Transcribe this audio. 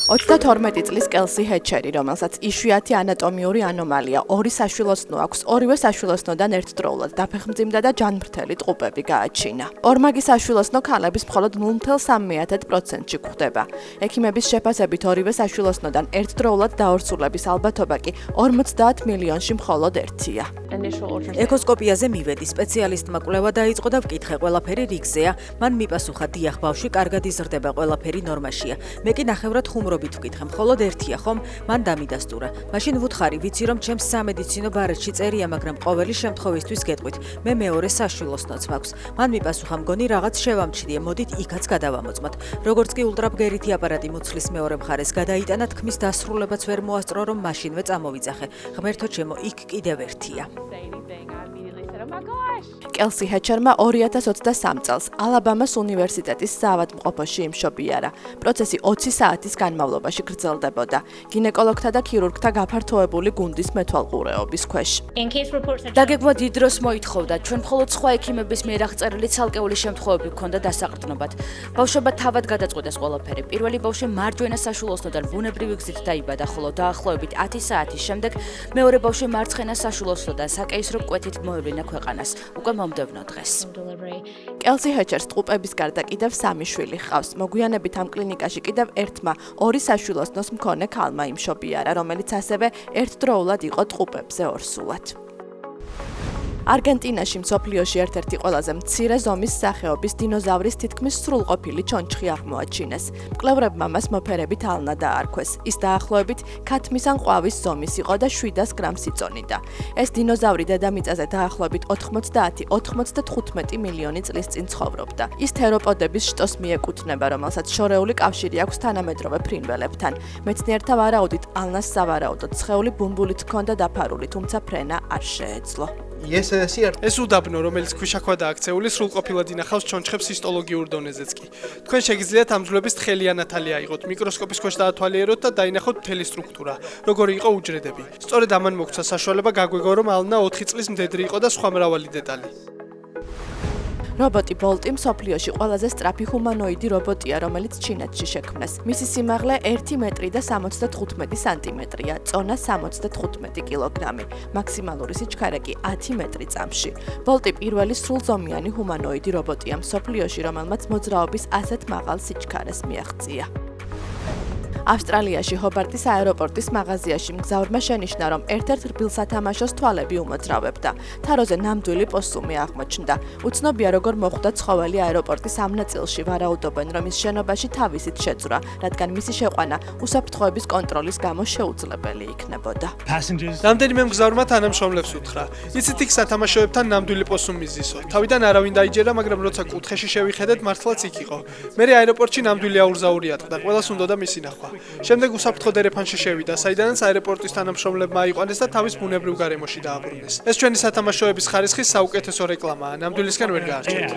32 წლის კელსი ჰეჩერი, რომელსაც იშვიათი ანატომიური ანომალია, ორი საშვილოსნო აქვს, ორივე საშვილოსნოდან ერთდროულად დაფეხმძიმდა და ჯანმრთელი ტყუპები გააჩინა. ორმაგი საშვილოსნო ქალების მხოლოდ 0.3%-ში გვხვდება. ექიმების შეფასებით ორივე საშვილოსნოდან ერთდროულად დაორსულების ალბათობა კი 50 მილიონში მხოლოდ ერთია. ეკოსკოპიაზე მივედი, სპეციალისტმა კვლევა დაიწყო და ვკითხე, ყველაფერი რიგზეა. მან მიპასუხა, დიახ, ბავშვი კარგად იზრდება, ყველაფერი ნორმაშია. მე კი ნახევრად ხუმრობით ვკითხე, მხოლოდ ერთია ხომ? მან დამიდასტურა. მაშინ ვუთხარი, ვიცი რომ ჩემს სამედიცინო ბარეთში წერია, მაგრამ ყოველი შემთხვევისთვის გეტყვით, მე მეორე საშვილოსნოც მაქვს. მან მიპასუხა, მგონი რაღაც შევამჩნიე, მოდით იქაც გადავამოწმოთ. როგორც კი ულტრაბგერითი აპარატი მუცლის მეორე მხარეს გადაიტანა, თქმის დასრულებაც ვერ მოასწრო, რომ მაშინვე წამოვიძახე. ღმერთო ჩემო, იქ კიდევ ერთია. კელსი ჰეჩერმა 2023 წელს ალაბამას უნივერსიტეტის საავადმყოფოში იმშობიარა. პროცესი 20 საათის განმავლობაში გრძელდებოდა. გინეკოლოგთა და ქირურგთა გაფართოებული გუნდის მეთვალყურეობის ქვეშ. დაგეგმვა დიდ დროს მოითხოვდა, ჩვენ მხოლოდ სხვა ექიმების მიერ აღწერილი ცალკეული შემთხვევები გქონდა დასაყრდნობად. ბავშვობა თავად გადაწყვეტეს ყველაფერი. პირველი ბავშვი მარჯვენა საშვილოსნოდან ბუნებრივი გზით დაიბადა, ხოლო დაახლოებით 10 საათის შემდეგ მეორე ბავშვი მარცხენა საშვილოსნოდან საკეისრო კვეთით მოევლინა ქვეყანას. უკვე მომდევნო დღეს. კელსი ჰეჩერს ტყუპების გარდა კიდევ 3 შვილი ჰყავს. მოგვიანებით ამ კლინიკაში კიდევ ერთმა ორი საშვილოსნოს მქონე ქალმა იმშობიარა, რომელიც ასევე ერთდროულად იყო ტყუპებზე ორსულად. არგენტინაში მსოფლიოში ერთ-ერთი ყველაზე მცირე ზომის სახეობის დინოზავრის თითქმის სრულყოფილი ჩონჩხი აღმოაჩინეს. მკვლევრებმა მას მოფერებით ალნა დაარქვეს. ის დაახლოებით ქათმის ან ყვავის ზომის იყო და 700 გრამს იწონიდა. ეს დინოზავრი დედამიწაზე დაახლოებით 90-95 მილიონი წლის წინ ცხოვრობდა. ის თეროპოდების შტოს მიეკუთვნება, რომელსაც შორეული კავშირი აქვს თანამედროვე ფრინველებთან. მეცნიერთა ვარაუდით, ალნას სავარაუდოდ სხეული ბუმბულით ჰქონდა დაფარული, თუმცა ფრენა არ შეეძლო. ეს უდაბნო, რომელიც ქვიშაქვადაა აქცეული, სრულყოფილად ინახავს ჩონჩხებს ჰისტოლოგიურ დონეზეც კი. თქვენ შეგიძლიათ ამ ძვლების თხელი ანათალი აიღოთ, მიკროსკოპის ქვეშ დაათვალიეროთ და დაინახოთ მთელი სტრუქტურა, როგორი იყო უჯრედები. სწორედ ამან მოგცა საშუალება გაგვეგო, რომ ალნა 4 წლის მდედრი იყო და სხვა მრავალი დეტალი. რობოტი ბოლტი მსოფლიოში ყველაზე სწრაფი ჰუმანოიდი რობოტია, რომელიც ჩინეთში შექმნეს. მისი სიმაღლე 1 მეტრი და 75 სანტიმეტრია, წონა 75 კილოგრამი, მაქსიმალური სიჩქარე კი 10 მეტრი წამში. ბოლტი პირველი სრულზომიანი ჰუმანოიდი რობოტია მსოფლიოში, რომელმაც მოძრაობის ასეთ მაღალ სიჩქარეს მიაღწია. ავსტრალიაში ჰობარტის აეროპორტის მაღაზიაში მგზავრმა შენიშნა, რომ ერთ-ერთ რბილ სათამაშოს თვალები უმოძრავებდა. თაროზე ნამდვილი პოსტუმი აღმოჩნდა. უცნობია, როგორ მოხვდა ცხოველი აეროპორტის ამ ნაწილში, ვარაუდობენ, რომ ის შენობაში თავისით შეძვრა, რადგან მისი შეყვანა უსაფრთხოების კონტროლის გამო შეუძლებელი იქნებოდა. რამდენიმე მგზავრმა თანამშრომლებს უთხრა, იცით იქ სათამაშოებთან ნამდვილი პოსტუმი ზისო. თავიდან არავინ დაიჯერა, მაგრამ როცა კუთხეში შევიხედეთ, მართლაც იქ იყო. მერე აეროპორტში ნამდვილი აურზაური ატყდა, ყველას უნდოდა მისი ნახვა. შემდეგ უსაფრთხო დერეფანში შევიდა, საიდანაც აეროპორტის თანამშრომლებმა აიყვანეს და თავის ბუნებრივ გარემოში დააბრუნეს. ეს ჩვენი სათამაშოების ხარისხის საუკეთესო რეკლამაა, ნამდვილისგან ვერ გაარჩევთ.